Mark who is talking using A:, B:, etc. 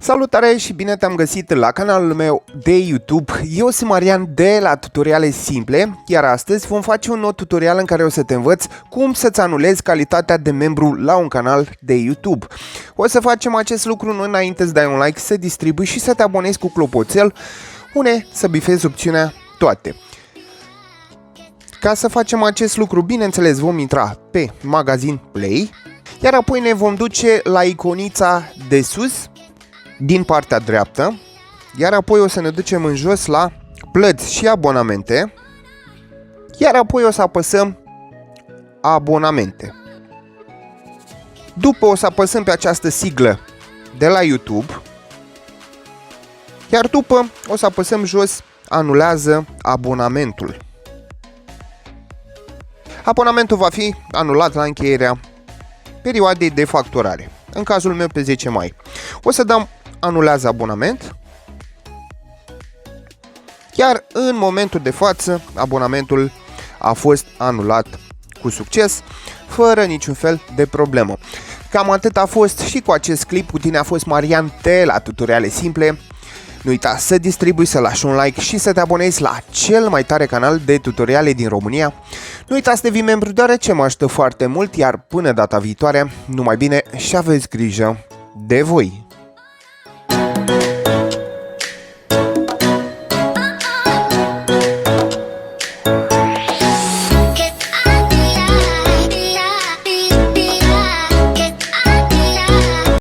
A: Salutare și bine te-am găsit la canalul meu de YouTube. Eu sunt Marian de la Tutoriale Simple, iar astăzi vom face un nou tutorial în care o să te învăț cum să-ți anulezi calitatea de membru la un canal de YouTube. O să facem acest lucru nu înainte să dai un like, să distribui și să te abonezi cu clopoțel, une să bifezi opțiunea toate. Ca să facem acest lucru, bineînțeles, vom intra pe magazin Play, iar apoi ne vom duce la iconița de sus, din partea dreaptă, iar apoi o să ne ducem în jos la plăți și abonamente, iar apoi o să apăsăm abonamente. După o să apăsăm pe această siglă de la YouTube, iar după o să apăsăm jos anulează abonamentul. Abonamentul va fi anulat la încheierea perioadei de facturare, în cazul meu pe 10 mai. O să dăm anulează abonament, iar în momentul de față abonamentul a fost anulat cu succes, fără niciun fel de problemă. Cam atât a fost și cu acest clip. Cu tine a fost Marian de la Tutoriale Simple. Nu uita să distribui, să lași un like și să te abonezi la cel mai tare canal de tutoriale din România. Nu uita să devii membru, deoarece mă ajută foarte mult, iar până data viitoare, numai bine și aveți grijă de voi!